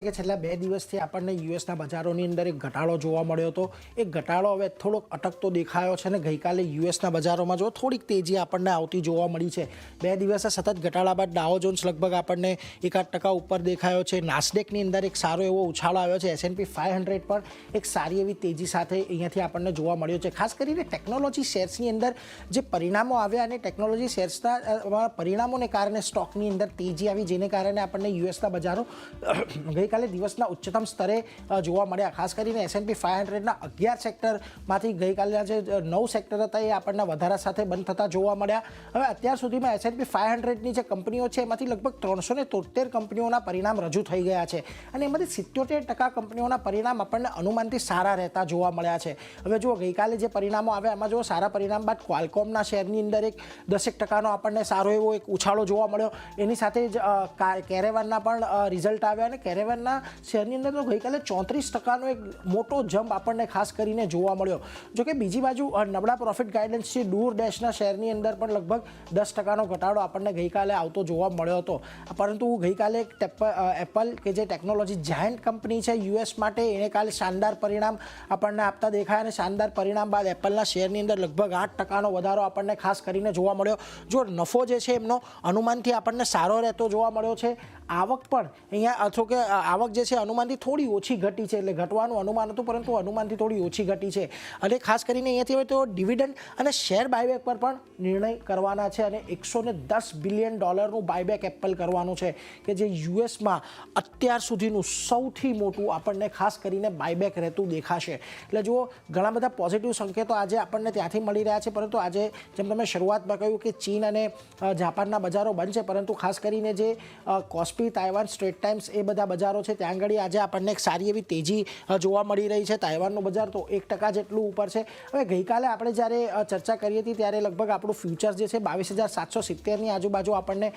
કે છેલ્લા 2 દિવસથી આપણને યુએસના બજારોની અંદર એક ઘટાડો જોવા મળ્યો હતો। એ ઘટાડો હવે થોડોક અટકતો દેખાયો છે અને ગઈકાલે યુએસના બજારોમાં જો થોડીક તેજી આપણને આવતી જોવા મળી છે। 2 દિવસે સતત ઘટાડા બાદ ડાઉ જોન્સ લગભગ આપણને 1% ઉપર દેખાયો છે। નાસ્ડેકની અંદર એક સારો એવો ઉછાળો આવ્યો છે। S&P 500 પણ એક સારી એવી તેજી સાથે અહીંયાથી આપણને જોવા મળ્યો છે। ખાસ કરીને ટેકનોલોજી શેર્સની અંદર જે પરિણામો આવ્યા અને ટેકનોલોજી શેર્સના પરિણામોને કારણે સ્ટોકની અંદર તેજી આવી, જેને કારણે આપણને યુએસના બજારો ગઈકાલે દિવસના ઉચ્ચતમ સ્તરે જોવા મળ્યા। ખાસ કરીને S&P 500ના 11 સેક્ટરમાંથી ગઈકાલના જે 9 સેક્ટર હતા એ આપણને વધારા સાથે બંધ થતા જોવા મળ્યા। હવે અત્યાર સુધીમાં S&P 500ની જે કંપનીઓ છે એમાંથી લગભગ 373 કંપનીઓના પરિણામ રજૂ થઈ ગયા છે અને એમાંથી 77% કંપનીઓના પરિણામ આપણને અનુમાનથી સારા રહેતા જોવા મળ્યા છે। હવે જો ગઈકાલે જે પરિણામો આવ્યા એમાં જો સારા પરિણામ બાદ ક્વાલકોમના શેરની અંદર એક 10% આપણને સારો એવો એક ઉછાળો જોવા મળ્યો। એની સાથે જ કેરેવાનના પણ રિઝલ્ટ આવ્યા અને કેરેવાનના શેરની અંદર તો ગઈકાલે 34%નો એક મોટો જમ્પ આપણને ખાસ કરીને જોવા મળ્યો। જોકે બીજી બાજુ નબળા પ્રોફિટ ગાઈડન્સ છે DoorDashના શેરની અંદર પણ લગભગ 10%નો ઘટાડો આપણને ગઈકાલે આવતો જોવા મળ્યો હતો। પરંતુ ગઈકાલે એપલ કે જે ટેકનોલોજી જાયન્ટ કંપની છે યુએસ માટે, એને કાલે શાનદાર પરિણામ આપણને આપતા દેખાય અને શાનદાર પરિણામ બાદ એપલના શેરની અંદર લગભગ 8%નો વધારો આપણને ખાસ કરીને જોવા મળ્યો। જો નફો જે છે એમનો અનુમાનથી આપણને સારો રહેતો જોવા મળ્યો છે। આવક પણ અહીંયા અથવા કે આવક જે છે અનુમાનથી થોડી ઓછી ઘટી છે, એટલે ઘટવાનું અનુમાન હતું પરંતુ અનુમાનથી થોડી ઓછી ઘટી છે અને ખાસ કરીને અહીંયાથી હવે તો ડિવિડન્ડ અને શેર બાયબેક પર પણ નિર્ણય કરવાના છે અને $110 બિલિયન બાયબેક એપલ કરવાનું છે કે જે યુએસમાં અત્યાર સુધીનું સૌથી મોટું આપણને ખાસ કરીને બાયબેક રહેતું દેખાશે। એટલે જુઓ, ઘણા બધા પોઝિટિવ સંકેતો આજે આપણને ત્યાંથી મળી રહ્યા છે, પરંતુ આજે જેમ તમે શરૂઆતમાં કહ્યું કે ચીન અને જાપાનના બજારો બંધ છે, પરંતુ ખાસ કરીને જે કોસ્પી, તાઇવાન, સ્ટ્રેટ ટાઈમ્સ એ બધા બજારો છે ત્યાં આગળ આજે આપણને એક સારી એવી તેજી જોવા મળી રહી છે। તાઇવાનનું બજાર તો 1% જેટલું ઉપર છે। હવે ગઈકાલે આપણે જ્યારે ચર્ચા કરી હતી ત્યારે લગભગ આપણું ફ્યુચર્સ જે છે 22,770ની આજુબાજુ આપણને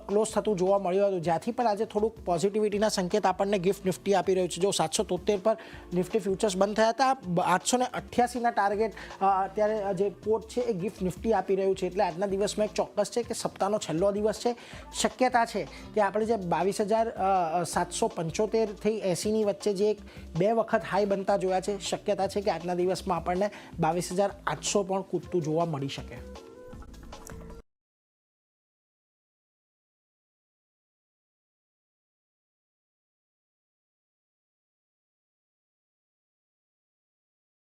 ક્લોઝ થતું જોવા મળ્યું હતું, જ્યાંથી પણ આજે થોડુંક પોઝિટિવિટીના સંકેત આપણને ગિફ્ટ નિફ્ટી આપી રહ્યું છે। જો 773 પર નિફ્ટી ફ્યુચર્સ બંધ થયા હતા, 888ના ટાર્ગેટ અત્યારે જે પોર્ટ છે એ ગિફ્ટ નિફ્ટી આપી રહ્યું છે। એટલે આજના દિવસમાં એક ચોક્કસ છે કે સપ્તાહનો છેલ્લો દિવસ છે। શક્યતા છે કે આપણે જે 22,775 થી 80ની વચ્ચે જે એક 2 વખત હાઈ બનતા જોયા છે, શક્યતા છે કે આજના દિવસમાં આપણને 22,800 પણ કૂદતું જોવા મળી શકે।